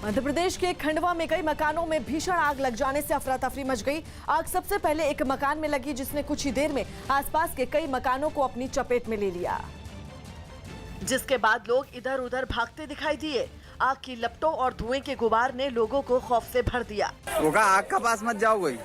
मध्य प्रदेश के खंडवा में कई मकानों में भीषण आग लग जाने से अफरा तफरी मच गई। आग सबसे पहले एक मकान में लगी, जिसने कुछ ही देर में आसपास के कई मकानों को अपनी चपेट में ले लिया, जिसके बाद लोग इधर उधर भागते दिखाई दिए। आग की लपटों और धुएं के गुबार ने लोगों को खौफ से भर दिया। आग का पास मत जाओ कोई।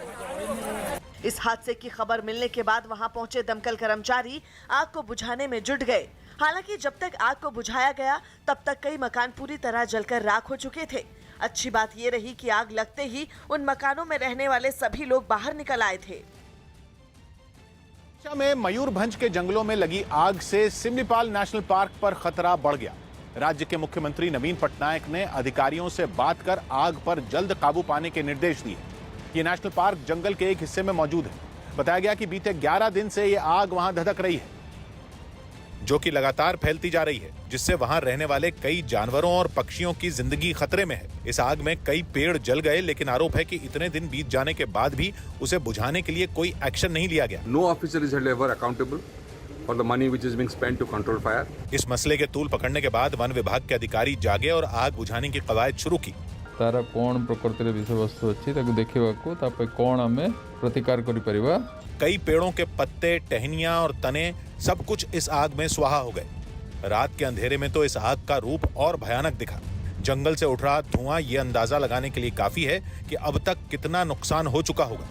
इस हादसे की खबर मिलने के बाद वहां पहुंचे दमकल कर्मचारी आग को बुझाने में जुट गए। हालांकि जब तक आग को बुझाया गया तब तक कई मकान पूरी तरह जलकर राख हो चुके थे। अच्छी बात ये रही कि आग लगते ही उन मकानों में रहने वाले सभी लोग बाहर निकल आए थे। में मयूरभंज के जंगलों में लगी आग से सिमलीपाल नेशनल पार्क पर खतरा बढ़ गया। राज्य के मुख्यमंत्री नवीन पटनायक ने अधिकारियों से बात कर आग पर जल्द काबू पाने के निर्देश दिए। ये नेशनल पार्क जंगल के एक हिस्से में मौजूद है। बताया गया कि बीते 11 दिन से ये आग वहां धधक रही है, जो कि लगातार फैलती जा रही है, जिससे वहां रहने वाले कई जानवरों और पक्षियों की जिंदगी खतरे में है। इस आग में कई पेड़ जल गए, लेकिन आरोप है कि इतने दिन बीत जाने के बाद भी उसे बुझाने के लिए कोई एक्शन नहीं लिया गया। No officer is held ever accountable for the money which is being spent to control fire. इस मसले के तूल पकड़ने के बाद वन विभाग के अधिकारी जागे और आग बुझाने की कवायद शुरू की। तारा कौन प्रकृति विषय वस्तु अच्छी ताकू देखिबाकू तापर कौन हमें प्रतिकार करि परिबा। कई पेड़ों के पत्ते, टहनियां और तने सब कुछ इस आग में स्वाहा हो गए। रात के अंधेरे में तो इस आग का रूप और भयानक दिखा। जंगल से उठ रहा धुआं ये अंदाजा लगाने के लिए काफी है कि अब तक कितना नुकसान हो चुका होगा।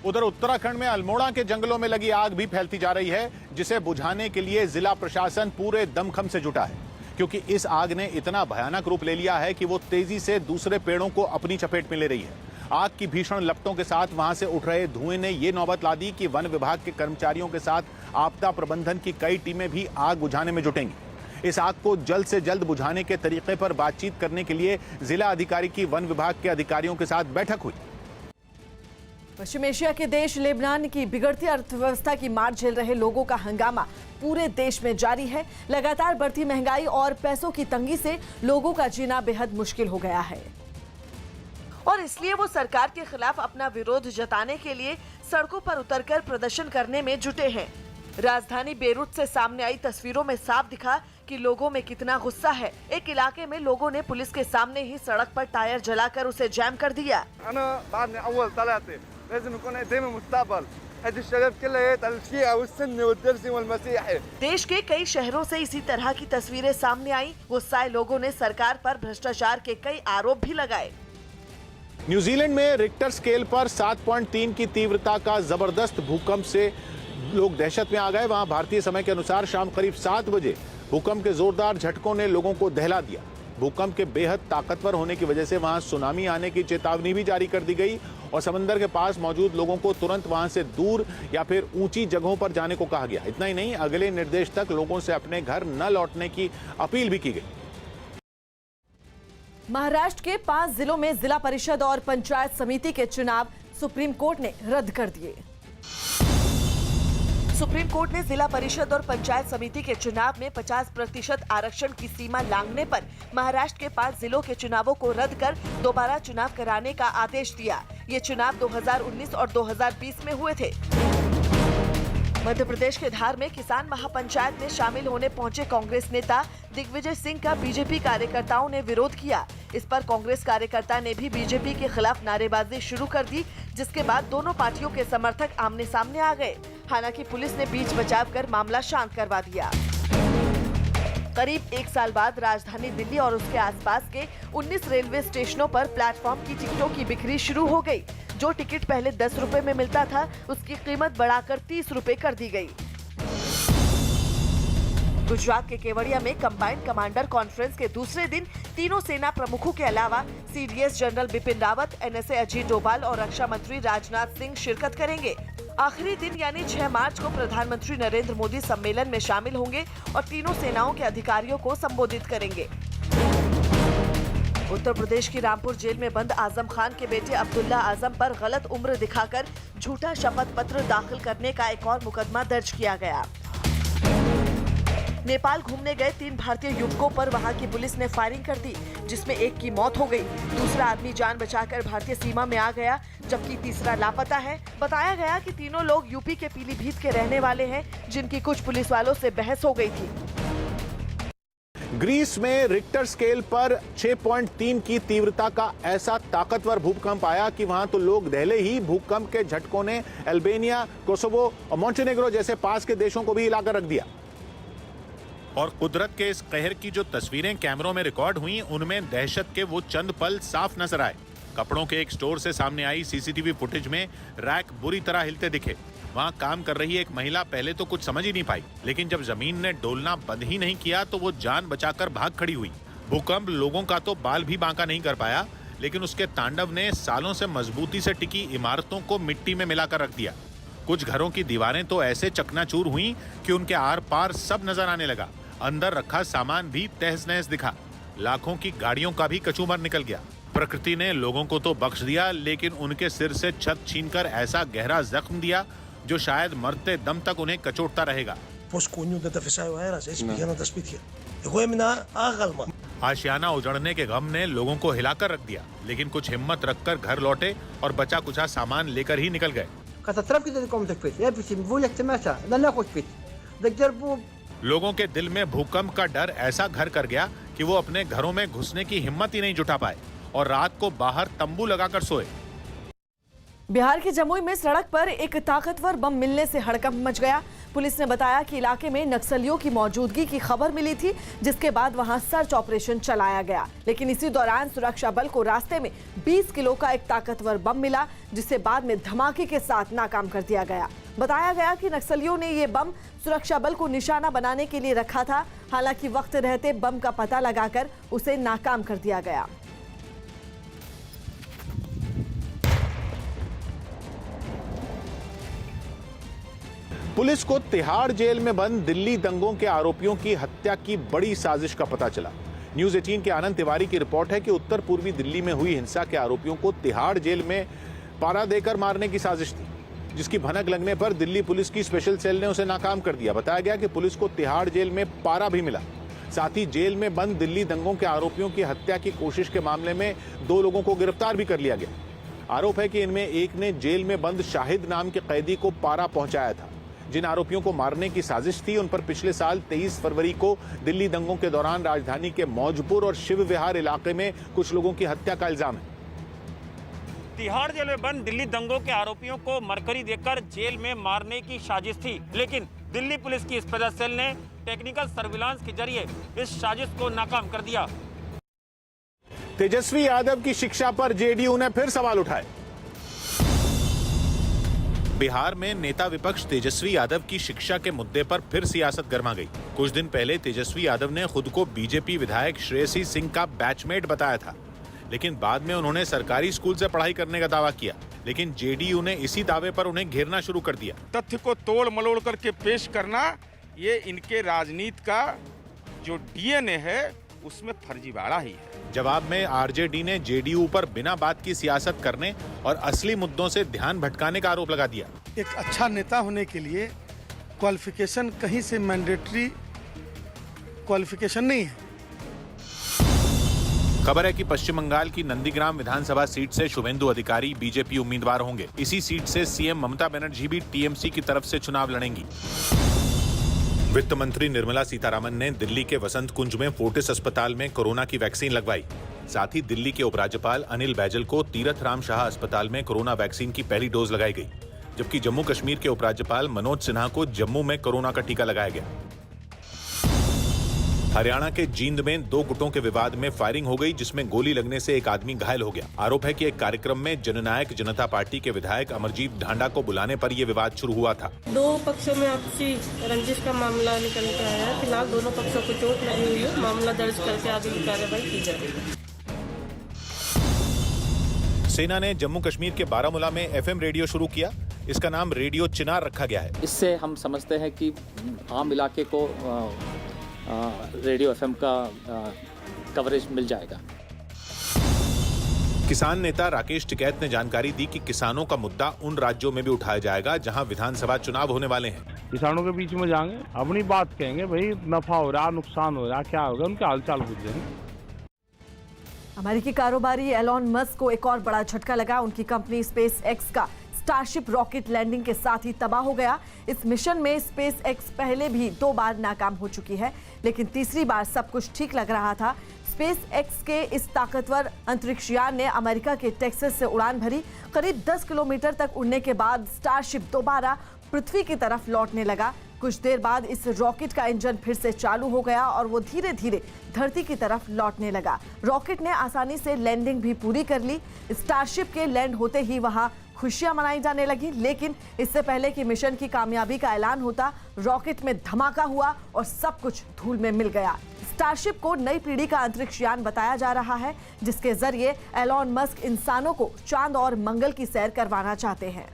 उधर उत्तराखंड में अल्मोड़ा के जंगलों में लगी आग भी फैलती जा रही है, जिसे बुझाने के लिए जिला प्रशासन पूरे दमखम से जुटा है, क्योंकि इस आग ने इतना भयानक रूप ले लिया है कि वो तेजी से दूसरे पेड़ों को अपनी चपेट में ले रही है। आग की भीषण लपटों के साथ वहां से उठ रहे धुएं ने ये नौबत ला दी कि वन विभाग के कर्मचारियों के साथ आपदा प्रबंधन की कई टीमें भी आग बुझाने में जुटेंगी। इस आग को जल्द से जल्द बुझाने के तरीके पर बातचीत करने के लिए जिला अधिकारी की वन विभाग के अधिकारियों के साथ बैठक हुई। पश्चिम एशिया के देश लेबनान की बिगड़ती अर्थव्यवस्था की मार झेल रहे लोगों का हंगामा पूरे देश में जारी है। लगातार बढ़ती महंगाई और पैसों की तंगी से लोगों का जीना बेहद मुश्किल हो गया है, और इसलिए वो सरकार के खिलाफ अपना विरोध जताने के लिए सड़कों पर उतरकर प्रदर्शन करने में जुटे हैं। राजधानी बेरूत से सामने आई तस्वीरों में साफ दिखा कि लोगों में कितना गुस्सा है। एक इलाके में लोगों ने पुलिस के सामने ही सड़क पर टायर जलाकर उसे जैम कर दिया। देश के कई शहरों से इसी तरह की तस्वीरें सामने आई। गुस्साए लोगों ने सरकार पर भ्रष्टाचार के कई आरोप भी लगाए। न्यूजीलैंड में रिक्टर स्केल पर 7.3 की तीव्रता का जबरदस्त भूकंप से लोग दहशत में आ गए। वहां भारतीय समय के अनुसार शाम करीब 7 बजे भूकंप के जोरदार झटकों ने लोगों को दहला दिया। भूकंप के बेहद ताकतवर होने की वजह से वहां सुनामी आने की चेतावनी भी जारी कर दी गई और समंदर के पास मौजूद लोगों को तुरंत वहां से दूर या फिर ऊंची जगहों पर जाने को कहा गया। इतना ही नहीं, अगले निर्देश तक लोगों से अपने घर न लौटने की अपील भी की गई। महाराष्ट्र के 5 जिलों में जिला परिषद और पंचायत समिति के चुनाव सुप्रीम कोर्ट ने रद्द कर दिए। सुप्रीम कोर्ट ने जिला परिषद और पंचायत समिति के चुनाव में 50% आरक्षण की सीमा लांघने पर महाराष्ट्र के 5 जिलों के चुनावों को रद्द कर दोबारा चुनाव कराने का आदेश दिया। ये चुनाव 2019 और 2020 में हुए थे। मध्य प्रदेश के धार में किसान महापंचायत में शामिल होने पहुंचे कांग्रेस नेता दिग्विजय सिंह का बीजेपी कार्यकर्ताओं ने विरोध किया। इस पर कांग्रेस कार्यकर्ता ने भी बीजेपी के खिलाफ नारेबाजी शुरू कर दी, जिसके बाद दोनों पार्टियों के समर्थक आमने सामने आ गए। हालांकि पुलिस ने बीच बचाव कर मामला शांत करवा दिया। करीब 1 साल बाद राजधानी दिल्ली और उसके आसपास के 19 रेलवे स्टेशनों पर प्लेटफॉर्म की टिकटों की बिक्री शुरू हो गई। जो टिकट पहले 10 रुपए में मिलता था, उसकी कीमत बढ़ाकर 30 रुपए कर दी गई। गुजरात के केवड़िया में कंबाइंड कमांडर कॉन्फ्रेंस के दूसरे दिन तीनों सेना प्रमुखों के अलावा CDS general Bipin Rawat, NSA Ajit Doval और रक्षा मंत्री राजनाथ सिंह शिरकत करेंगे। आखिरी दिन यानी 6 मार्च को प्रधानमंत्री नरेंद्र मोदी सम्मेलन में शामिल होंगे और तीनों सेनाओं के अधिकारियों को संबोधित करेंगे। उत्तर प्रदेश की रामपुर जेल में बंद आजम खान के बेटे अब्दुल्ला आजम पर गलत उम्र दिखाकर झूठा शपथ पत्र दाखिल करने का एक और मुकदमा दर्ज किया गया। नेपाल घूमने गए 3 भारतीय युवकों पर वहां की पुलिस ने फायरिंग कर दी, जिसमें एक की मौत हो गई। दूसरा आदमी जान बचाकर भारतीय सीमा में आ गया, जबकि तीसरा लापता है। बताया गया कि तीनों लोग यूपी के पीलीभीत के रहने वाले हैं, जिनकी कुछ पुलिस वालों से बहस हो गई थी। ग्रीस में रिक्टर स्केल पर 6.3 की तीव्रता का ऐसा ताकतवर भूकंप आया कि वहां तो लोग दहले ही। भूकंप के झटकों ने अल्बानिया, कोसोवो और मोंटेनेग्रो जैसे पास के देशों को भी हिलाकर रख दिया। और कुदरत के इस कहर की जो तस्वीरें कैमरों में रिकॉर्ड हुई, उनमें दहशत के वो चंद पल साफ नजर आए। कपड़ों के एक स्टोर से सामने आई सीसीटीवी फुटेज में रैक बुरी तरह हिलते दिखे। वहां काम कर रही एक महिला पहले तो कुछ समझ ही नहीं पाई, लेकिन जब जमीन ने डोलना बंद ही नहीं किया तो वो जान बचाकर भाग खड़ी हुई। भूकंप लोगों का तो बाल भी बांका नहीं कर पाया, लेकिन उसके तांडव ने सालों से मजबूती से टिकी इमारतों को मिट्टी में मिलाकर रख दिया। कुछ घरों की दीवारें तो ऐसे चकनाचूर हुई कि उनके आर पार सब नजर आने लगा। अंदर रखा सामान भी तहस नहस दिखा। लाखों की गाड़ियों का भी कचूमर निकल गया। प्रकृति ने लोगों को तो बख्श दिया, लेकिन उनके सिर से छत छीनकर ऐसा गहरा जख्म दिया जो शायद मरते दम तक उन्हें कचोटता रहेगा। आशियाना उजड़ने के गम ने लोगों को हिलाकर रख दिया, लेकिन कुछ हिम्मत रखकर घर लौटे और बचा कुचा सामान लेकर ही निकल गए। लोगों के दिल में भूकंप का डर ऐसा घर कर गया कि वो अपने घरों में घुसने की हिम्मत ही नहीं जुटा पाए और रात को बाहर तंबू लगाकर सोए। बिहार के जमुई में सड़क पर एक ताकतवर बम मिलने से हड़कंप मच गया। पुलिस ने बताया कि इलाके में नक्सलियों की मौजूदगी की खबर मिली थी, जिसके बाद वहां सर्च ऑपरेशन चलाया गया। लेकिन इसी दौरान सुरक्षा बल को रास्ते में 20 किलो का एक ताकतवर बम मिला, जिसे बाद में धमाके के साथ नाकाम कर दिया गया। बताया गया कि नक्सलियों ने ये बम सुरक्षा बल को निशाना बनाने के लिए रखा था। हालांकि वक्त रहते बम का पता लगाकर उसे नाकाम कर दिया गया। पुलिस को तिहाड़ जेल में बंद दिल्ली दंगों के आरोपियों की हत्या की बड़ी साजिश का पता चला। न्यूज 18 के आनंद तिवारी की रिपोर्ट है कि उत्तर पूर्वी दिल्ली में हुई हिंसा के आरोपियों को तिहाड़ जेल में पारा देकर मारने की साजिश थी, जिसकी भनक लगने पर दिल्ली पुलिस की स्पेशल सेल ने उसे नाकाम कर दिया। बताया गया कि पुलिस को तिहाड़ जेल में पारा भी मिला। साथ ही जेल में बंद दिल्ली दंगों के आरोपियों की हत्या की कोशिश के मामले में 2 लोगों को गिरफ्तार भी कर लिया गया। आरोप है कि इनमें एक ने जेल में बंद शाहिद नाम के कैदी को पारा पहुंचाया था। जिन आरोपियों को मारने की साजिश थी, उन पर पिछले साल 23 फरवरी को दिल्ली दंगों के दौरान राजधानी के मौजपुर और शिव विहार इलाके में कुछ लोगों की हत्या का इल्जाम है। तिहाड़ जेल में बंद दिल्ली दंगों के आरोपियों को मरकरी देकर जेल में मारने की साजिश थी, लेकिन दिल्ली पुलिस की स्पेशल सेल ने टेक्निकल सर्विलांस के जरिए इस साजिश को नाकाम कर दिया। तेजस्वी यादव की शिक्षा पर जेडीयू ने फिर सवाल उठाए। बिहार में नेता विपक्ष तेजस्वी यादव की शिक्षा के मुद्दे पर फिर सियासत गर्मा गई। कुछ दिन पहले तेजस्वी यादव ने खुद को बीजेपी विधायक श्रेयसी सिंह का बैचमेट बताया था, लेकिन बाद में उन्होंने सरकारी स्कूल से पढ़ाई करने का दावा किया। लेकिन जेडीयू ने इसी दावे पर उन्हें घेरना शुरू कर दिया। तथ्य को तोड़ मलोड़ करके पेश करना, ये इनके राजनीति का जो डीएनए है उसमें फर्जीवाड़ा ही है। जवाब में आरजेडी ने जेडीयू पर बिना बात की सियासत करने और असली मुद्दों से ध्यान भटकाने का आरोप लगा दिया। एक अच्छा नेता होने के लिए क्वालिफिकेशन कहीं से मैंडेटरी क्वालिफिकेशन नहीं है। खबर है कि पश्चिम बंगाल की नंदीग्राम विधानसभा सीट से शुभेंदु अधिकारी बीजेपी उम्मीदवार होंगे। इसी सीट से सीएम ममता बनर्जी भी टीएमसी की तरफ से चुनाव लड़ेंगी। वित्त मंत्री निर्मला सीतारामन ने दिल्ली के वसंत कुंज में फोर्टिस अस्पताल में कोरोना की वैक्सीन लगवाई। साथ ही दिल्ली के उपराज्यपाल अनिल बैजल को तीरथ राम शाह अस्पताल में कोरोना वैक्सीन की पहली डोज लगाई गई, जबकि जम्मू कश्मीर के उपराज्यपाल मनोज सिन्हा को जम्मू में कोरोना का टीका लगाया गया। हरियाणा के जींद में 2 गुटों के विवाद में फायरिंग हो गई, जिसमें गोली लगने से एक आदमी घायल हो गया। आरोप है कि एक कार्यक्रम में जननायक जनता पार्टी के विधायक अमरजीत ढांडा को बुलाने पर यह विवाद शुरू हुआ था। 2 पक्षों में आपसी रंजिश का मामला निकल के आया है। फिलहाल दोनों पक्षों को चोट लगी हुई है। मामला दर्ज करके आगे की कार्रवाई की जाएगी। सेना ने जम्मू कश्मीर के बारामूला में एफएम रेडियो शुरू किया। इसका नाम रेडियो चिनार रखा गया है। इससे हम समझते हैं कि आम इलाके को रेडियो एफएम का कवरेज मिल जाएगा। किसान नेता राकेश टिकैत ने जानकारी दी कि किसानों का मुद्दा उन राज्यों में भी उठाया जाएगा जहां विधानसभा चुनाव होने वाले हैं। किसानों के बीच में जाएंगे, अपनी बात कहेंगे, भाई नफा हो रहा, नुकसान हो रहा, क्या होगा, उनके हालचाल पूछेंगे। अमेरिकी कारोबारी एलॉन मस्क को एक और बड़ा झटका लगा। उनकी कंपनी स्पेस एक्स का स्टारशिप रॉकेट लैंडिंग के साथ ही तबाह हो गया। इस मिशन में स्पेस एक्स पहले भी 2 बार नाकाम हो चुकी है, लेकिन तीसरी बार सब कुछ ठीक लग रहा था। स्पेस एक्स के इस ताकतवर अंतरिक्ष यान ने अमेरिका के टेक्सास से उड़ान भरी। करीब 10 किलोमीटर तक उड़ने के बाद स्टारशिप दोबारा पृथ्वी की तरफ लौटने लगा। कुछ देर बाद इस रॉकेट का इंजन फिर से चालू हो गया और वो धीरे धीरे धरती की तरफ लौटने लगा। रॉकेट ने आसानी से लैंडिंग भी पूरी कर ली। स्टारशिप के लैंड होते ही वहां खुशियां मनाई जाने लगी, लेकिन इससे पहले कि मिशन की कामयाबी का ऐलान होता, रॉकेट में धमाका हुआ और सब कुछ धूल में मिल गया। स्टारशिप को नई पीढ़ी का अंतरिक्ष यान बताया जा रहा है, जिसके जरिए एलॉन मस्क इंसानों को चांद और मंगल की सैर करवाना चाहते हैं।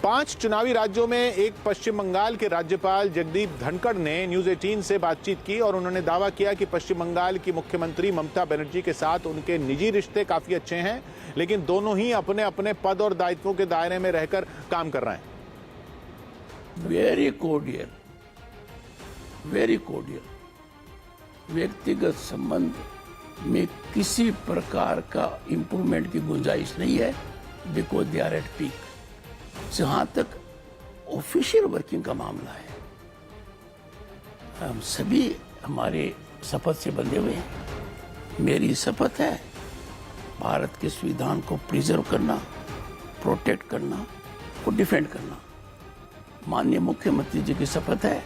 5 चुनावी राज्यों में एक पश्चिम बंगाल के राज्यपाल जगदीप धनखड़ ने न्यूज 18 से बातचीत की और उन्होंने दावा किया कि पश्चिम बंगाल की मुख्यमंत्री ममता बनर्जी के साथ उनके निजी रिश्ते काफी अच्छे हैं, लेकिन दोनों ही अपने अपने पद और दायित्वों के दायरे में रहकर काम कर रहे हैं। Very cordial, very cordial. व्यक्तिगत संबंध में किसी प्रकार का इंप्रूवमेंट की गुंजाइश नहीं है, because they are at peak. जहां तक ऑफिशियल वर्किंग का मामला है, हम सभी हमारे शपथ से बंधे हुए हैं। मेरी शपथ है भारत के संविधान को प्रिजर्व करना, प्रोटेक्ट करना, को डिफेंड करना। माननीय मुख्यमंत्री जी की शपथ है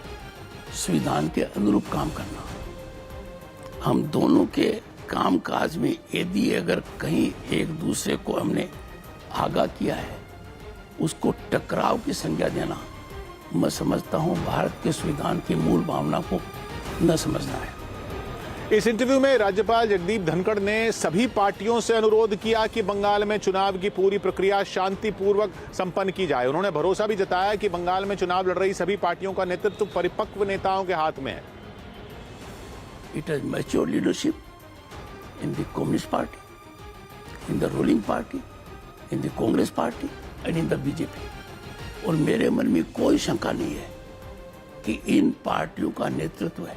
संविधान के अनुरूप काम करना। हम दोनों के कामकाज में यदि अगर कहीं एक दूसरे को हमने आगाह किया है, उसको टकराव की संज्ञा देना, मैं समझता हूं भारत के संविधान की मूल भावना को न समझना है। इस इंटरव्यू में राज्यपाल जगदीप धनखड़ ने सभी पार्टियों से अनुरोध किया कि बंगाल में चुनाव की पूरी प्रक्रिया शांतिपूर्वक संपन्न की जाए। उन्होंने भरोसा भी जताया कि बंगाल में चुनाव लड़ रही सभी पार्टियों का नेतृत्व परिपक्व नेताओं के हाथ में है। It is mature leadership in the communist party, in the ruling party, in the Congress party and in the BJP. और मेरे मन में कोई शंका नहीं है कि इन पार्टियों का नेतृत्व है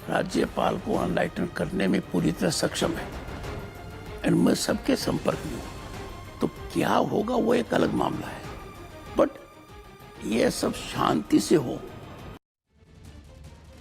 राज्यपाल को अनलाइटन करने में पूरी तरह सक्षम है। एंड मैं सबके संपर्क में हूं, तो क्या होगा वो एक अलग मामला है, बट ये सब शांति से हो।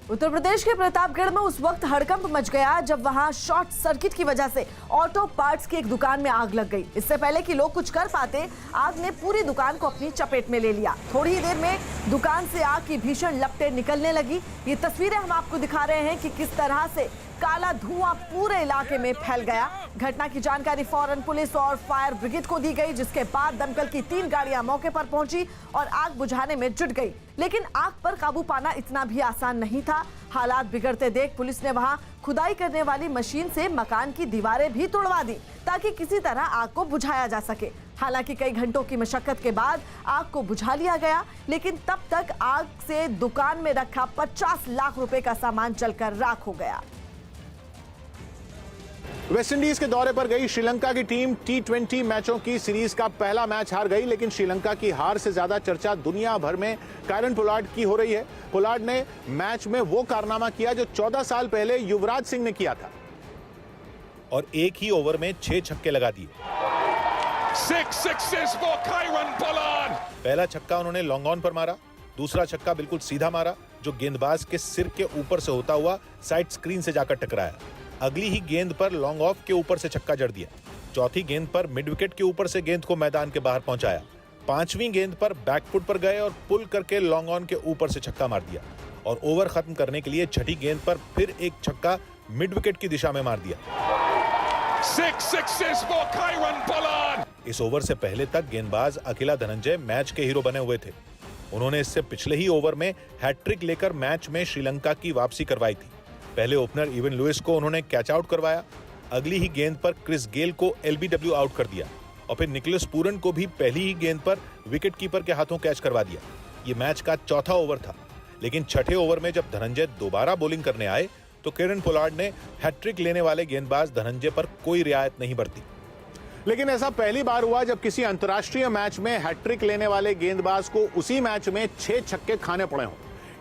उत्तर प्रदेश के प्रतापगढ़ में उस वक्त हड़कंप मच गया जब वहां शॉर्ट सर्किट की वजह से ऑटो पार्ट्स की एक दुकान में आग लग गई। इससे पहले कि लोग कुछ कर पाते, आग ने पूरी दुकान को अपनी चपेट में ले लिया। थोड़ी ही देर में दुकान से आग की भीषण लपटें निकलने लगी। ये तस्वीरें हम आपको दिखा रहे हैं कि किस तरह से काला धुआं पूरे इलाके में फैल गया। घटना की जानकारी फौरन पुलिस और फायर ब्रिगेड को दी गई, जिसके बाद दमकल की 3 गाड़ियां मौके पर पहुंची और आग बुझाने में जुट गई। लेकिन आग पर काबू पाना इतना भी आसान नहीं था। हालात बिगड़ते देख पुलिस ने वहां खुदाई करने वाली मशीन से मकान की दीवारें भी तोड़वा दी ताकि किसी तरह आग को बुझाया जा सके। हालांकि कई घंटों की मशक्कत के बाद आग को बुझा लिया गया, लेकिन तब तक आग से दुकान में रखा 50 लाख रुपए का सामान जलकर राख हो गया। वेस्टइंडीज के दौरे पर गई श्रीलंका की टीम T20 मैचों की सीरीज का पहला मैच हार गई, लेकिन श्रीलंका की हार से ज्यादा चर्चा दुनिया भर में कायरन पोलार्ड की हो रही है। पोलार्ड ने मैच में वो कारनामा किया जो 14 साल पहले युवराज सिंह ने किया था और एक ही ओवर में 6 छक्के लगा दिए। 6 sixes for Kieron Pollard. पहला छक्का उन्होंने लॉन्ग ऑन पर मारा, दूसरा छक्का बिल्कुल सीधा मारा जो गेंदबाज के सिर के ऊपर से होता हुआ साइड स्क्रीन से जाकर टकराया। अगली ही गेंद पर लॉन्ग ऑफ के ऊपर से छक्का जड़ दिया। चौथी गेंद पर मिड विकेट के ऊपर से गेंद को मैदान के बाहर पहुंचाया। 5वीं गेंद पर बैकफुट पर गए और पुल करके लॉन्ग ऑन के ऊपर से छक्का मार दिया और ओवर खत्म करने के लिए छठी गेंद पर फिर एक छक्का मिड विकेट की दिशा में मार दिया। 6 sixes for Kieron Pollard. इस ओवर से पहले तक गेंदबाज अखिला धनंजय मैच के हीरो बने हुए थे। उन्होंने इससे पिछले ही ओवर में हैट्रिक लेकर मैच में श्रीलंका की वापसी करवाई थी। पहले ओपनर इवन लुइस को उन्होंने कैच आउट करवाया, अगली ही गेंद पर क्रिस गेल को LBW आउट कर दिया और फिर निकोलस पूरन को भी पहली ही गेंद पर विकेट कीपर के हाथों कैच करवा दिया। ये मैच का चौथा ओवर था, लेकिन छठे ओवर में जब धनंजय दोबारा बॉलिंग करने आए तो कायरन पोलार्ड ने हैट्रिक लेने वाले गेंदबाज धनंजय पर कोई रियायत नहीं बरती। लेकिन ऐसा पहली बार हुआ जब किसी अंतर्राष्ट्रीय मैच में हैट्रिक लेने वाले गेंदबाज को उसी मैच में 6 छक्के खाने पड़े हों।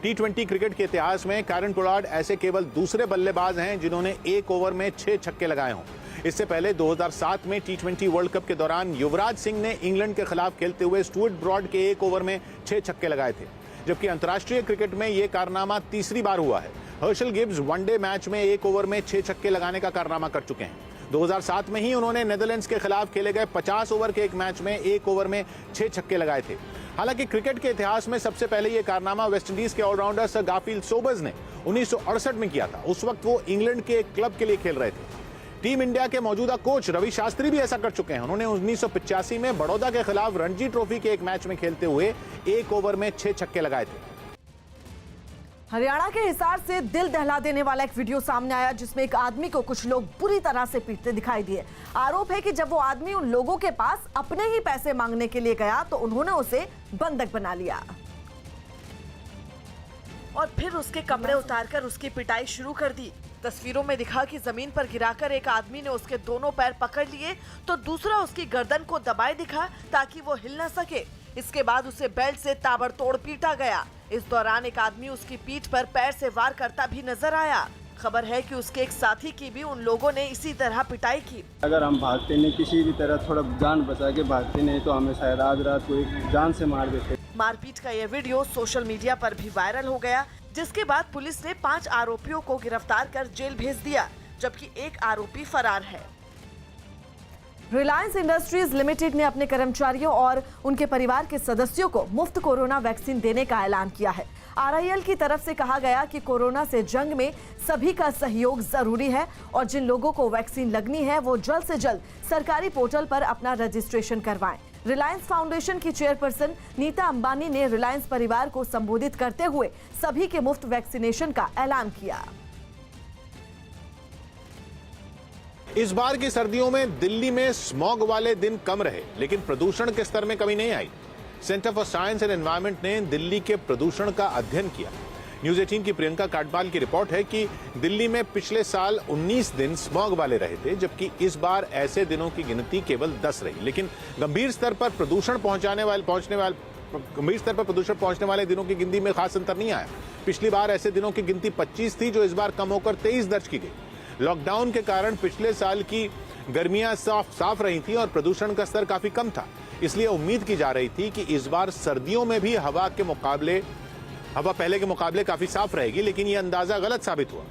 T20 क्रिकेट के इतिहास में कैरन पोलार्ड ऐसे केवल दूसरे बल्लेबाज हैं जिन्होंने एक ओवर में 6 छक्के लगाए हों। इससे पहले 2007 में T20 वर्ल्ड कप के दौरान युवराज सिंह ने इंग्लैंड के खिलाफ खेलते हुए स्टुअर्ट ब्रॉड के एक ओवर में 6 छक्के लगाए थे, जबकि अंतर्राष्ट्रीय क्रिकेट में यह कारनामा तीसरी बार हुआ है। हर्शल गिब्स वनडे मैच में एक ओवर में 6 छक्के लगाने का कारनामा कर चुके हैं। 2007 में ही उन्होंने नेदरलैंड्स के खिलाफ खेले गए 50 ओवर के एक मैच में एक ओवर में 6 छक्के लगाए थे। हालांकि क्रिकेट के इतिहास में सबसे पहले यह कारनामा वेस्टइंडीज के ऑलराउंडर सर गारफील्ड सोबर्स ने 1968 में किया था। उस वक्त वो इंग्लैंड के एक क्लब के लिए खेल रहे थे। टीम इंडिया के मौजूदा कोच रवि शास्त्री भी ऐसा कर चुके हैं। उन्होंने 1985 में बड़ौदा के खिलाफ रणजी ट्रॉफी के एक मैच में खेलते हुए एक ओवर में 6 छक्के लगाए थे। हरियाणा के हिसार से दिल दहला देने वाला एक वीडियो सामने आया जिसमें एक आदमी को कुछ लोग बुरी तरह से पीटते दिखाई दिए। आरोप है कि जब वो आदमी उन लोगों के पास अपने ही पैसे मांगने के लिए गया तो उन्होंने उसे बंधक बना लिया और फिर उसके कपड़े उतारकर उसकी पिटाई शुरू कर दी। तस्वीरों में दिखा कि जमीन पर गिराकर एक आदमी ने उसके दोनों पैर पकड़ लिए तो दूसरा उसकी गर्दन को दबाए दिखा ताकि वो हिल न सके। इसके बाद उसे बेल्ट से ताबड़तोड़ पीटा गया। इस दौरान एक आदमी उसकी पीठ पर पैर से वार करता भी नजर आया। खबर है कि उसके एक साथी की भी उन लोगों ने इसी तरह पिटाई की। अगर हम भागते नहीं, किसी भी तरह थोड़ा जान बचा के भागते नहीं तो हमें शायद आज रात को एक जान से मार देते। मारपीट का यह वीडियो सोशल मीडिया पर भी वायरल हो गया, जिसके बाद पुलिस ने 5 आरोपियों को गिरफ्तार कर जेल भेज दिया, जबकि एक आरोपी फरार है। रिलायंस इंडस्ट्रीज लिमिटेड ने अपने कर्मचारियों और उनके परिवार के सदस्यों को मुफ्त कोरोना वैक्सीन देने का ऐलान किया है। RIL की तरफ से कहा गया कि कोरोना से जंग में सभी का सहयोग जरूरी है और जिन लोगों को वैक्सीन लगनी है वो जल्द से जल्द सरकारी पोर्टल पर अपना रजिस्ट्रेशन करवाएं। रिलायंस फाउंडेशन की चेयरपर्सन नीता अंबानी ने रिलायंस परिवार को संबोधित करते हुए सभी के मुफ्त वैक्सीनेशन का ऐलान किया। इस बार की सर्दियों में दिल्ली में स्मॉग वाले दिन कम रहे, लेकिन प्रदूषण के स्तर में कमी नहीं आई। Centre for science and environment ने दिल्ली के प्रदूषण का अध्ययन किया। न्यूज 18 की प्रियंका काटपाल की रिपोर्ट है कि दिल्ली में पिछले साल 19 दिन स्मॉग वाले रहे थे, जबकि इस बार ऐसे दिनों की गिनती केवल 10 रही। लेकिन गंभीर स्तर पर प्रदूषण पहुंचने वाले दिनों की गिनती में खास अंतर नहीं आया। पिछली बार ऐसे दिनों की गिनती 25 थी, जो इस बार कम होकर 23 दर्ज की गई। लॉकडाउन के कारण पिछले साल की गर्मियां साफ रही थी और प्रदूषण का स्तर काफी कम था, इसलिए उम्मीद की जा रही थी कि इस बार सर्दियों में भी हवा पहले के मुकाबले काफी साफ रहेगी, लेकिन यह अंदाजा गलत साबित हुआ।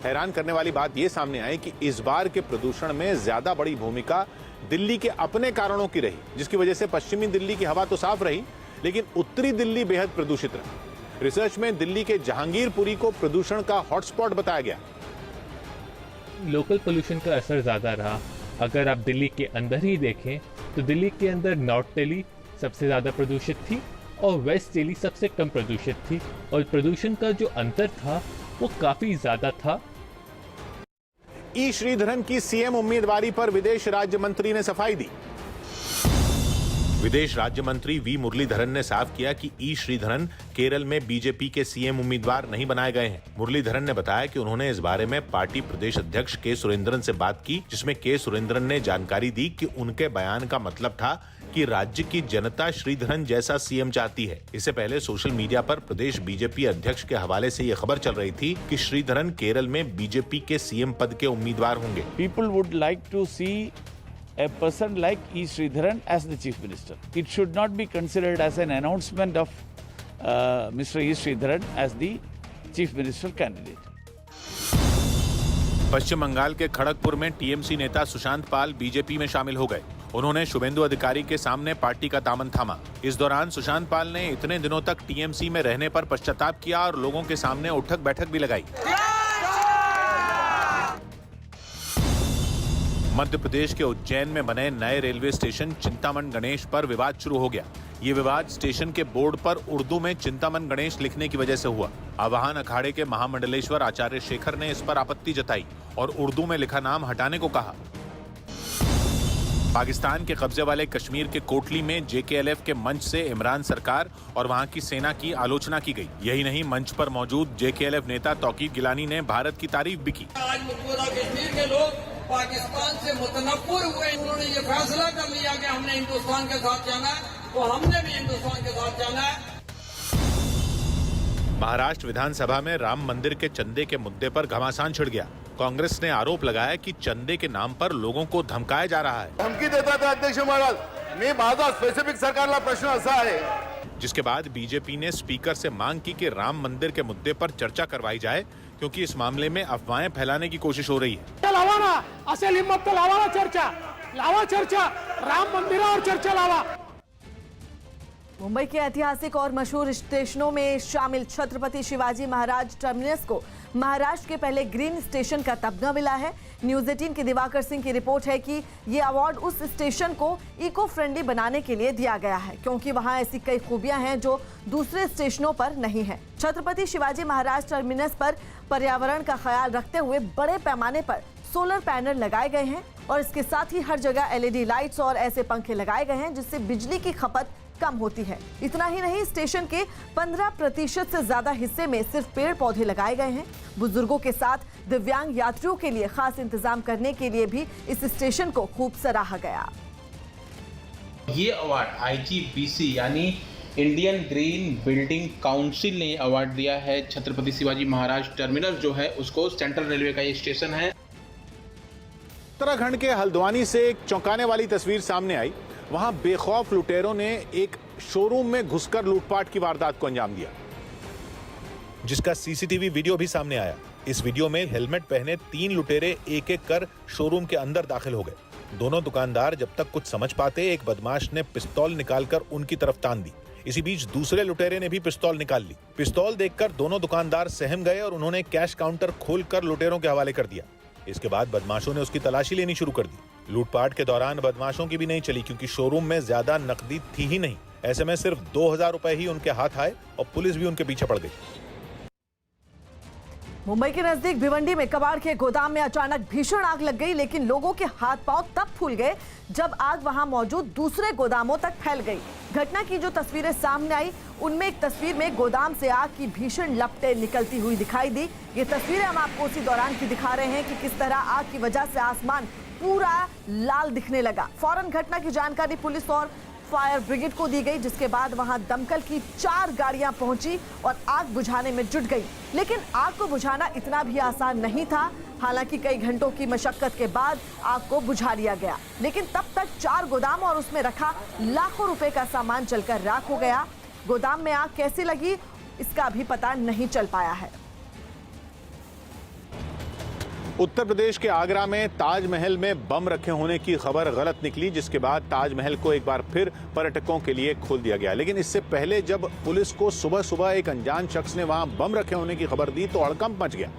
हैरान करने वाली बात यह सामने आई कि इस बार के प्रदूषण में ज्यादा बड़ी भूमिका दिल्ली के अपने कारणों की रही, जिसकी वजह से पश्चिमी दिल्ली की हवा तो साफ रही, लेकिन उत्तरी दिल्ली बेहद प्रदूषित रही। रिसर्च में दिल्ली के जहांगीरपुरी को प्रदूषण का हॉटस्पॉट बताया गया। लोकल पोल्यूशन का असर ज़्यादा रहा। अगर आप दिल्ली के अंदर ही देखें तो दिल्ली के अंदर नॉर्थ दिल्ली सबसे ज़्यादा प्रदूषित थी और वेस्ट दिल्ली सबसे कम प्रदूषित थी, और प्रदूषण का जो अंतर था वो काफ़ी ज़्यादा था। ई श्रीधरन की सीएम उम्मीदवारी पर विदेश राज्य मंत्री ने सफाई दी। विदेश राज्य मंत्री वी मुरलीधरन ने साफ किया कि ई श्रीधरन केरल में बीजेपी के सीएम उम्मीदवार नहीं बनाए गए हैं। मुरलीधरन ने बताया कि उन्होंने इस बारे में पार्टी प्रदेश अध्यक्ष के सुरेंद्रन से बात की, जिसमें के सुरेंद्रन ने जानकारी दी कि उनके बयान का मतलब था कि राज्य की जनता श्रीधरन जैसा सीएम चाहती है। इससे पहले सोशल मीडिया पर प्रदेश बीजेपी अध्यक्ष के हवाले से यह खबर चल रही थी कि श्रीधरन केरल में बीजेपी के सीएम पद के उम्मीदवार होंगे। People would like to see a person like E. Sridharan as the Chief Minister. It should not be considered as an announcement of Mr. E. Sridharan as the Chief Minister candidate. पश्चिम बंगाल के खड़गपुर में TMC नेता सुशांत पाल BJP में शामिल हो गए। उन्होंने शुभेंदु अधिकारी के सामने पार्टी का दामन थामा। इस दौरान सुशांत पाल ने इतने दिनों तक टीएमसी में रहने पर पश्चाताप किया और लोगों के सामने उठक बैठक भी लगाई। मध्य प्रदेश के उज्जैन में बने नए रेलवे स्टेशन चिंतामन गणेश पर विवाद शुरू हो गया। ये विवाद स्टेशन के बोर्ड पर उर्दू में चिंतामन गणेश लिखने की वजह से हुआ। आवाहन अखाड़े के महामंडलेश्वर आचार्य शेखर ने इस पर आपत्ति जताई और उर्दू में लिखा नाम हटाने को कहा। पाकिस्तान के कब्जे वाले कश्मीर के कोटली में JKLF के मंच से इमरान सरकार और वहां की सेना की आलोचना की गई। यही नहीं, मंच पर मौजूद JKLF नेता तौकीर गिलानी ने भारत की तारीफ भी की। आज पूरा कश्मीर के लोग पाकिस्तान से मुतनफ्फुर हुए। उन्होंने ये फैसला कर लिया कि हमने हिंदुस्तान के साथ जाना है, तो हमने भी हिंदुस्तान के साथ जाना है। महाराष्ट्र विधानसभा में राम मंदिर के चंदे के मुद्दे पर घमासान छिड़ गया। कांग्रेस ने आरोप लगाया कि चंदे के नाम पर लोगों को धमकाया जा रहा है। धमकी देता था अध्यक्ष महाराज, मी माझा स्पेसिफिक सरकारला प्रश्न असा आहे। जिसके बाद बीजेपी ने स्पीकर से मांग की कि राम मंदिर के मुद्दे पर चर्चा करवाई जाए, क्योंकि इस मामले में अफवाहें फैलाने की कोशिश हो रही है। लावा ना, असेल हिम्मत तो लावा चर्चा, लावा चर्चा, राम मंदिरावर चर्चा लावा। मुंबई के ऐतिहासिक और मशहूर स्टेशनों में शामिल छत्रपति शिवाजी महाराज टर्मिनस को महाराष्ट्र के पहले ग्रीन स्टेशन का तमगा मिला है। न्यूज 18 की दिवाकर सिंह की रिपोर्ट है कि ये अवार्ड उस स्टेशन को इको फ्रेंडली बनाने के लिए दिया गया है, क्योंकि वहां ऐसी कई खूबियां हैं जो दूसरे स्टेशनों पर नहीं है। छत्रपति शिवाजी महाराज टर्मिनस पर पर्यावरण का ख्याल रखते हुए बड़े पैमाने पर सोलर पैनल लगाए गए हैं और इसके साथ ही हर जगह LED लाइट्स और ऐसे पंखे लगाए गए हैं जिससे बिजली की खपत कम होती है। इतना ही नहीं, स्टेशन के 15% से ज्यादा हिस्से में सिर्फ पेड़ पौधे लगाए गए हैं। बुजुर्गों के साथ दिव्यांग यात्रियों के लिए खास इंतजाम करने के लिए भी इस स्टेशन को खूब सराहा गया। ये अवार्ड IGBC यानी इंडियन ग्रीन बिल्डिंग काउंसिल ने अवार्ड दिया है छत्रपति शिवाजी महाराज टर्मिनस जो है उसको। सेंट्रल रेलवे का ये स्टेशन है। उत्तराखंड के हल्द्वानी से एक चौंकाने वाली तस्वीर सामने आई। वहां बेखौफ लुटेरों ने एक शोरूम में घुसकर लूटपाट की वारदात को अंजाम दिया, जिसका CCTV वीडियो भी सामने आया। इस वीडियो में हेलमेट पहने 3 लुटेरे एक एक कर शोरूम के अंदर दाखिल हो गए। दोनों दुकानदार जब तक कुछ समझ पाते, एक बदमाश ने पिस्तौल निकालकर उनकी तरफ तान दी। इसी बीच दूसरे लुटेरे ने भी पिस्तौल निकाल ली। पिस्तौल देखकर दोनों दुकानदार सहम गए और उन्होंने कैश काउंटर खोलकर लुटेरों के हवाले कर दिया। इसके बाद बदमाशों ने उसकी तलाशी लेनी शुरू कर दी। लूटपाट के दौरान बदमाशों की भी नहीं चली, क्योंकि शोरूम में ज्यादा नकदी थी ही नहीं। ऐसे में सिर्फ 2000 रुपए ही उनके हाथ आए और पुलिस भी उनके पीछे पड़ गई। मुंबई के नजदीक भिवंडी में कबाड़ के गोदाम में अचानक भीषण आग लग गई, लेकिन लोगों के हाथ पांव तब फूल गए जब आग वहां मौजूद दूसरे गोदामों तक फैल गई। घटना की जो तस्वीरें सामने आई, उनमें एक तस्वीर में गोदाम से आग की भीषण लपटें निकलती हुई दिखाई दी। ये तस्वीरें हम आपको उसी दौरान की दिखा रहे हैं कि किस तरह आग की वजह से आसमान पूरा लाल दिखने लगा। फौरन घटना की जानकारी पुलिस और फायर ब्रिगेड को दी गई, जिसके बाद वहां दमकल की 4 गाड़ियां पहुंची और आग बुझाने में जुट गई। लेकिन आग को बुझाना इतना भी आसान नहीं था। हालांकि कई घंटों की मशक्कत के बाद आग को बुझा लिया गया, लेकिन तब तक 4 गोदाम और उसमें रखा लाखों रुपए का सामान जलकर राख हो गया। गोदाम में आग कैसे लगी, इसका भी पता नहीं चल पाया है। उत्तर प्रदेश के आगरा में ताजमहल में बम रखे होने की खबर गलत निकली, जिसके बाद ताजमहल को एक बार फिर पर्यटकों के लिए खोल दिया गया। लेकिन इससे पहले जब पुलिस को सुबह सुबह एक अनजान शख्स ने वहां बम रखे होने की खबर दी तो हड़कंप मच गया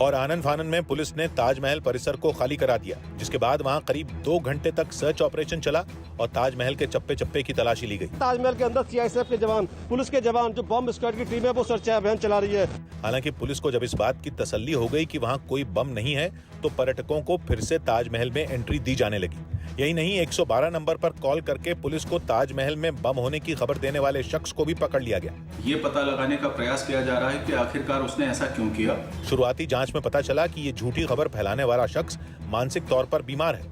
और आनन फानन में पुलिस ने ताजमहल परिसर को खाली करा दिया। जिसके बाद वहां करीब 2 घंटे तक सर्च ऑपरेशन चला और ताजमहल के चप्पे चप्पे की तलाशी ली गई। ताजमहल के अंदर CISF के जवान, पुलिस के जवान, जो बम स्क्वाड की टीम है वो सर्च अभियान चला रही है। हालांकि पुलिस को जब इस बात की तसल्ली हो गई कि वहां कोई बम नहीं है तो पर्यटकों को फिर से ताजमहल में एंट्री दी जाने लगी। यही नहीं, 112 नंबर पर कॉल करके पुलिस को ताजमहल में बम होने की खबर देने वाले शख्स को भी पकड़ लिया गया। ये पता लगाने का प्रयास किया जा रहा है कि आखिरकार उसने ऐसा क्यों किया। शुरुआती जांच में पता चला कि ये झूठी खबर फैलाने वाला शख्स मानसिक तौर पर बीमार है।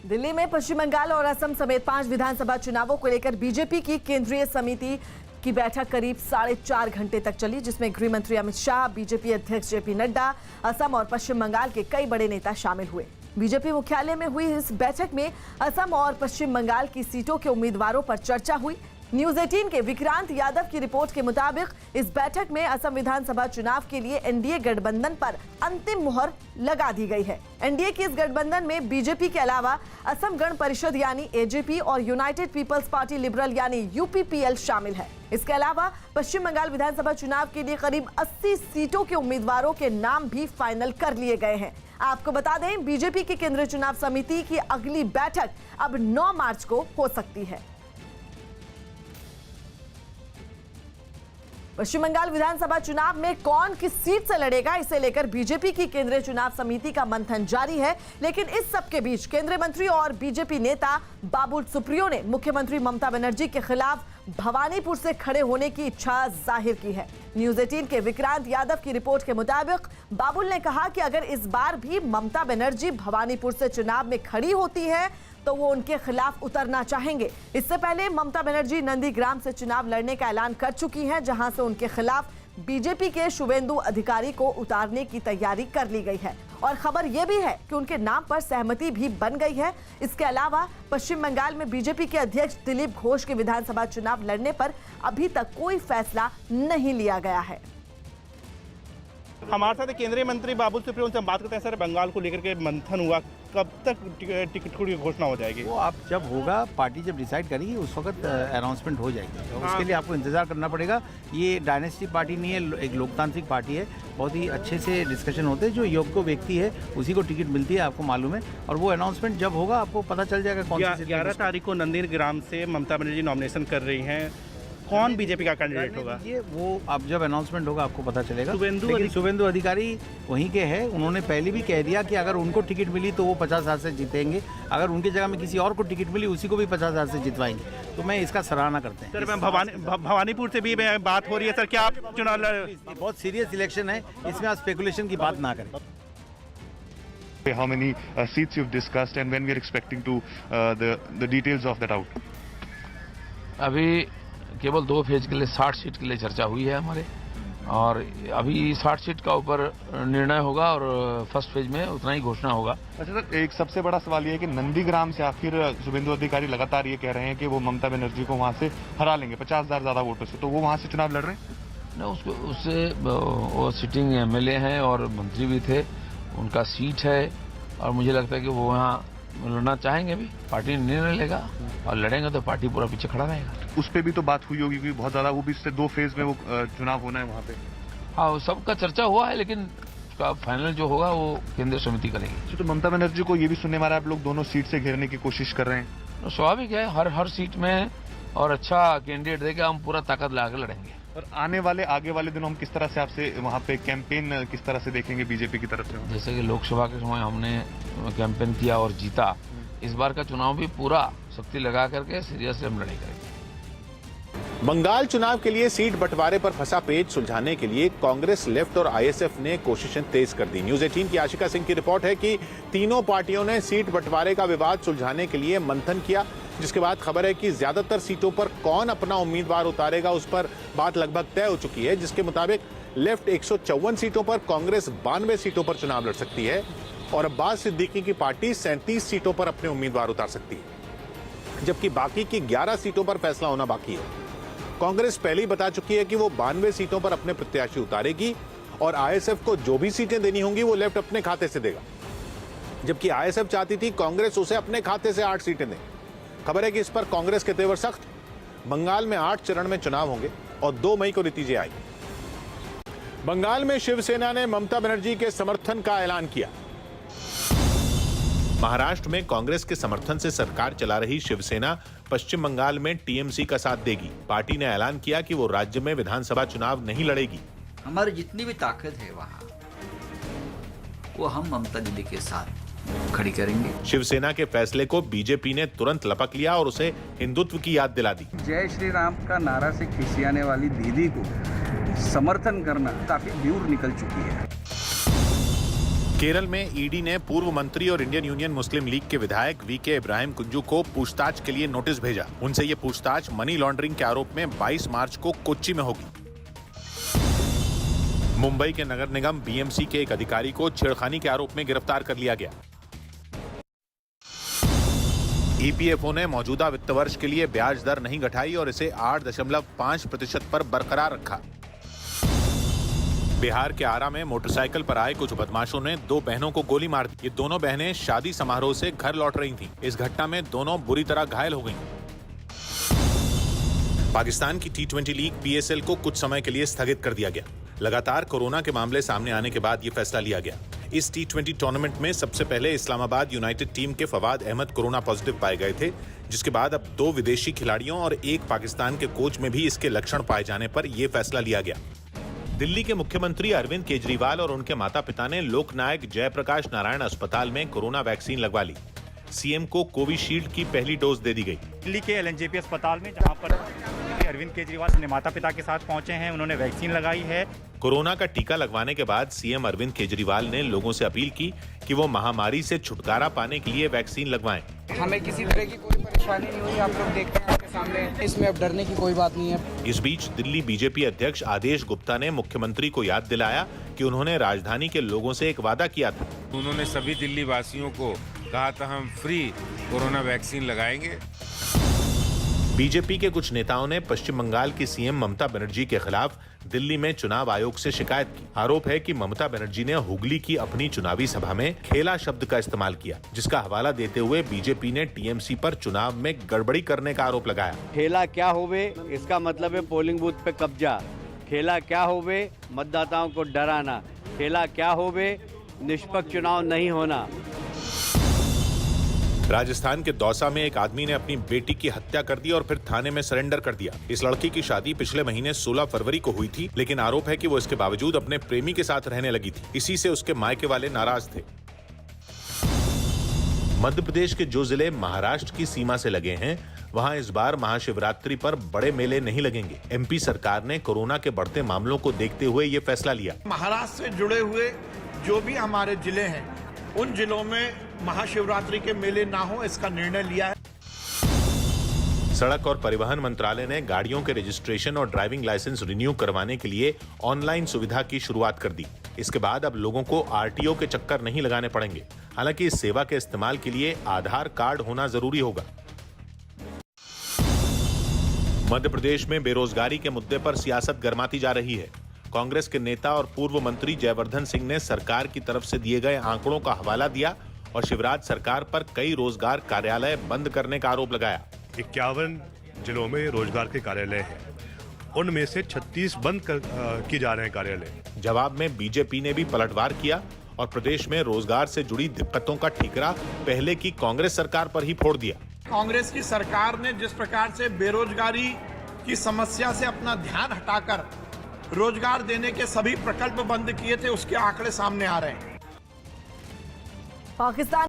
दिल्ली में पश्चिम बंगाल और असम समेत 5 विधानसभा चुनावों को लेकर बीजेपी की केंद्रीय समिति की बैठक करीब 4.5 घंटे तक चली, जिसमें गृह मंत्री अमित शाह, बीजेपी अध्यक्ष JP नड्डा, असम और पश्चिम बंगाल के कई बड़े नेता शामिल हुए। बीजेपी मुख्यालय में हुई इस बैठक में असम और पश्चिम बंगाल की सीटों के उम्मीदवारों पर चर्चा हुई। न्यूज 18 के विक्रांत यादव की रिपोर्ट के मुताबिक इस बैठक में असम विधानसभा चुनाव के लिए NDA गठबंधन पर अंतिम मुहर लगा दी गई है। NDA की इस गठबंधन में बीजेपी के अलावा असम गण परिषद यानी AJP और यूनाइटेड पीपल्स पार्टी लिबरल यानी UPPL शामिल है। इसके अलावा पश्चिम बंगाल विधानसभा चुनाव के लिए करीब 80 सीटों के उम्मीदवारों के नाम भी फाइनल कर लिए गए हैं। आपको बता दें, बीजेपी की केंद्रीय चुनाव समिति की अगली बैठक अब 9 मार्च को हो सकती है। पश्चिम बंगाल विधानसभा चुनाव में कौन किस सीट से लड़ेगा, इसे लेकर बीजेपी की केंद्रीय चुनाव समिति का मंथन जारी है। लेकिन इस सब के बीच केंद्रीय मंत्री और बीजेपी नेता बाबुल सुप्रियो ने मुख्यमंत्री ममता बनर्जी के खिलाफ भवानीपुर से खड़े होने की इच्छा जाहिर की है। न्यूज 18 के विक्रांत यादव की रिपोर्ट के मुताबिक बाबुल ने कहा कि अगर इस बार भी ममता बनर्जी भवानीपुर से चुनाव में खड़ी होती है तो वो उनके खिलाफ उतरना चाहेंगे। इससे पहले ममता बनर्जी नंदीग्राम से चुनाव लड़ने का ऐलान कर चुकी हैं, जहां से उनके खिलाफ बीजेपी के शुवेंदु अधिकारी को उतारने की तैयारी कर ली गई है। और खबर यह भी है कि उनके नाम पर सहमति भी बन गई है। इसके अलावा पश्चिम बंगाल में बीजेपी के अध्यक्ष दिलीप घोष के विधानसभा चुनाव लड़ने पर अभी तक कोई फैसला नहीं लिया गया है। हमारे साथ केंद्रीय मंत्री बाबुल सुप्रियो, उनसे हम बात करते हैं। सर, बंगाल को लेकर के मंथन हुआ, कब तक टिकट की घोषणा हो जाएगी? वो आप जब होगा, पार्टी जब डिसाइड करेगी उस वक्त अनाउंसमेंट हो जाएगी। तो उसके लिए आपको इंतजार करना पड़ेगा। ये डायनेस्टी पार्टी नहीं है, एक लोकतांत्रिक पार्टी है। बहुत ही अच्छे से डिस्कशन होते हैं। जो योग्य व्यक्ति है उसी को टिकट मिलती है, आपको मालूम है। और वो अनाउंसमेंट जब होगा आपको पता चल जाएगा कौन सी। 11 तारीख को नंदीग्राम से ममता बनर्जी नॉमिनेशन कर रही हैं। कौन बीजेपी का कैंडिडेट होगा? ये वो अब जब अनाउंसमेंट होगा आपको पता चलेगा। शुवेंदु अधिकारी वहीं के हैं। उन्होंने पहले भी कह दिया कि अगर उनको टिकट मिली तो वो 50,000 से जीतेंगे। अगर उनकी जगह में किसी और को टिकट मिली उसी को भी 50,000 से जितवाएंगे। तो मैं इसका सराहना करते हैं। सर, मैं भवानीपुर से भी बात हो रही है। सर, क्या आप चुनाव बहुत सीरियस इलेक्शन है, इसमें आप स्पेकुलेशन की बात ना करें। How many seats you've discussed and when we are expecting to the details of that out? अभी केवल 2 फेज के लिए 60 सीट के लिए चर्चा हुई है हमारे, और अभी 60 सीट का ऊपर निर्णय होगा और फर्स्ट फेज में उतना ही घोषणा होगा। अच्छा सर, एक सबसे बड़ा सवाल ये है कि नंदीग्राम से आखिर शुभेंदु अधिकारी लगातार ये कह रहे हैं कि वो ममता बनर्जी को वहाँ से हरा लेंगे 50,000 ज़्यादा वोटों से, तो वो वहाँ से चुनाव लड़ रहे हैं? नहीं, उससे वो सिटिंग एमएलए हैं और मंत्री भी थे, उनका सीट है और मुझे लगता है कि वो वहाँ लड़ना चाहेंगे भी। पार्टी निर्णय लेगा और लड़ेंगे तो पार्टी पूरा पीछे खड़ा रहेगा। उस पर भी तो बात हुई होगी कि बहुत ज़्यादा, वो भी इससे 2 फेज में वो चुनाव होना है वहाँ पे। हाँ, सबका चर्चा हुआ है, लेकिन उसका फाइनल जो होगा वो केंद्रीय समिति करेगी। तो ममता बनर्जी को ये भी सुनने में आ रहा है आप लोग दोनों सीट से घेरने की कोशिश कर रहे हैं? तो स्वाभाविक है, हर सीट में और अच्छा कैंडिडेट देकर हम पूरा ताकत लगा के लड़ेंगे। और आगे वाले दिनों हम किस तरह से आपसे वहाँ पे कैंपेन किस तरह से देखेंगे बीजेपी की तरफ से? जैसे कि लोकसभा के समय हमने कैंपेन किया और जीता, इस बार का चुनाव भी पूरा शक्ति लगा करके सीरियसली हम लड़ाई करेंगे। बंगाल चुनाव के लिए सीट बंटवारे पर फंसा पेच सुलझाने के लिए कांग्रेस, लेफ्ट और आईएसएफ ने कोशिशें तेज कर दी। न्यूज 18 की आशिका सिंह की रिपोर्ट है कि तीनों पार्टियों ने सीट बंटवारे का विवाद सुलझाने के लिए मंथन किया, जिसके बाद खबर है कि ज्यादातर सीटों पर कौन अपना उम्मीदवार उतारेगा उस पर बात लगभग तय हो चुकी है। जिसके मुताबिक लेफ्ट 154 सीटों पर, कांग्रेस 92 सीटों पर चुनाव लड़ सकती है और अब्बास सिद्दीकी की पार्टी 37 सीटों पर अपने उम्मीदवार उतार सकती है, जबकि बाकी की 11 सीटों पर फैसला होना बाकी है। कांग्रेस पहले ही बता चुकी है कि वो 92 सीटों पर अपने प्रत्याशी उतारेगी और आईएसएफ को जो भी सीटें देनी होंगी वो लेफ्ट अपने खाते से देगा, जबकि आईएसएफ चाहती थी कांग्रेस उसे अपने खाते से 8 सीटें दे। खबर है कि इस पर कांग्रेस के तेवर सख्त। बंगाल में 8 चरण में चुनाव होंगे और 2 मई को नतीजे आएंगे। बंगाल में शिवसेना ने ममता बनर्जी के समर्थन का ऐलान किया। महाराष्ट्र में कांग्रेस के समर्थन से सरकार चला रही शिवसेना पश्चिम बंगाल में टीएमसी का साथ देगी। पार्टी ने ऐलान किया कि वो राज्य में विधानसभा चुनाव नहीं लड़ेगी। हमारी जितनी भी ताकत है वहाँ, वो हम ममता दीदी के साथ खड़ी करेंगे। शिवसेना के फैसले को बीजेपी ने तुरंत लपक लिया और उसे हिंदुत्व की याद दिला दी। जय श्री राम का नारा से खिसियाने वाली दीदी को समर्थन करना काफी दूर निकल चुकी है। केरल में ईडी ने पूर्व मंत्री और इंडियन यूनियन मुस्लिम लीग के विधायक वीके इब्राहिम कुंजू को पूछताछ के लिए नोटिस भेजा। उनसे ये पूछताछ मनी लॉन्ड्रिंग के आरोप में 22 मार्च को कोच्चि में होगी। मुंबई के नगर निगम बीएमसी के एक अधिकारी को छेड़खानी के आरोप में गिरफ्तार कर लिया गया। ईपीएफओ ने मौजूदा वित्त वर्ष के लिए ब्याज दर नहीं घटाई और इसे 8.5% पर बरकरार रखा। बिहार के आरा में मोटरसाइकिल पर आए कुछ बदमाशों ने 2 बहनों को गोली मार दी। ये दोनों बहनें शादी समारोह से घर लौट रही थीं। इस घटना में दोनों बुरी तरह घायल हो गईं। पाकिस्तान की T20 लीग PSL को कुछ समय के लिए स्थगित कर दिया गया। लगातार कोरोना के मामले सामने आने के बाद ये फैसला लिया गया। इस T20 टूर्नामेंट में सबसे पहले इस्लामाबाद यूनाइटेड टीम के फवाद अहमद कोरोना पॉजिटिव पाए गए थे, जिसके बाद अब 2 विदेशी खिलाड़ियों और 1 पाकिस्तान के कोच में भी इसके लक्षण पाए जाने पर यह फैसला लिया गया। दिल्ली के मुख्यमंत्री अरविंद केजरीवाल और उनके माता पिता ने लोकनायक जयप्रकाश नारायण अस्पताल में कोरोना वैक्सीन लगवा ली। सीएम को कोविशील्ड की पहली डोज दे दी गई। दिल्ली के LNJP अस्पताल में, जहां पर अरविंद केजरीवाल अपने माता पिता के साथ पहुंचे हैं, उन्होंने वैक्सीन लगाई है। कोरोना का टीका लगवाने के बाद सीएम अरविंद केजरीवाल ने लोगों से अपील की कि वो महामारी से छुटकारा पाने के लिए वैक्सीन लगवाएं। हमें किसी तरह की कोई परेशानी नहीं हुई, आप लोग देखते हैं आपके सामने, इसमें अब डरने की कोई बात नहीं है। इस बीच दिल्ली बीजेपी अध्यक्ष आदेश गुप्ता ने मुख्यमंत्री को याद दिलाया कि उन्होंने राजधानी के लोगों से एक वादा किया था। उन्होंने सभी दिल्ली वासियों को कहा था हम फ्री कोरोना वैक्सीन लगाएंगे। बीजेपी के कुछ नेताओं ने पश्चिम बंगाल की सीएम ममता बनर्जी के खिलाफ दिल्ली में चुनाव आयोग से शिकायत की। आरोप है कि ममता बनर्जी ने हुगली की अपनी चुनावी सभा में खेला शब्द का इस्तेमाल किया, जिसका हवाला देते हुए बीजेपी ने टीएमसी पर चुनाव में गड़बड़ी करने का आरोप लगाया। खेला क्या होवे, इसका मतलब है पोलिंग बूथ पे कब्जा। खेला क्या होवे, मतदाताओं को डराना। खेला क्या होवे, निष्पक्ष चुनाव नहीं होना। राजस्थान के दौसा में एक आदमी ने अपनी बेटी की हत्या कर दी और फिर थाने में सरेंडर कर दिया। इस लड़की की शादी पिछले महीने 16 फरवरी को हुई थी, लेकिन आरोप है कि वो इसके बावजूद अपने प्रेमी के साथ रहने लगी थी। इसी से उसके मायके वाले नाराज थे। मध्य प्रदेश के जो जिले महाराष्ट्र की सीमा से लगे हैं, वहां इस बार महाशिवरात्रि पर बड़े मेले नहीं लगेंगे। एमपी सरकार ने कोरोना के बढ़ते मामलों को देखते हुए ये फैसला लिया। महाराष्ट्र से जुड़े हुए जो भी हमारे जिले हैं, उन जिलों में महाशिवरात्रि के मेले ना हो, इसका निर्णय लिया है। सड़क और परिवहन मंत्रालय ने गाड़ियों के रजिस्ट्रेशन और ड्राइविंग लाइसेंस रिन्यू करवाने के लिए ऑनलाइन सुविधा की शुरुआत कर दी। इसके बाद अब लोगों को आरटीओ के चक्कर नहीं लगाने पड़ेंगे। हालांकि इस सेवा के इस्तेमाल के लिए आधार कार्ड होना जरूरी होगा। मध्य प्रदेश में बेरोजगारी के मुद्दे पर सियासत गर्माती जा रही है। कांग्रेस के नेता और पूर्व मंत्री जयवर्धन सिंह ने सरकार की तरफ से दिए गए आंकड़ों का हवाला दिया और शिवराज सरकार पर कई रोजगार कार्यालय बंद करने का आरोप लगाया। 51 जिलों में रोजगार के कार्यालय हैं, उनमें से 36 बंद किए जा रहे हैं कार्यालय। जवाब में बीजेपी ने भी पलटवार किया और प्रदेश में रोजगार से जुड़ी दिक्कतों का ठीकरा पहले की कांग्रेस सरकार पर ही फोड़ दिया। कांग्रेस की सरकार ने जिस प्रकार से बेरोजगारी की समस्या से अपना ध्यान हटाकर रोजगार देने के सभी प्रकल्प बंद किए थे, उसके आंकड़े सामने आ रहे हैं। पाकिस्तान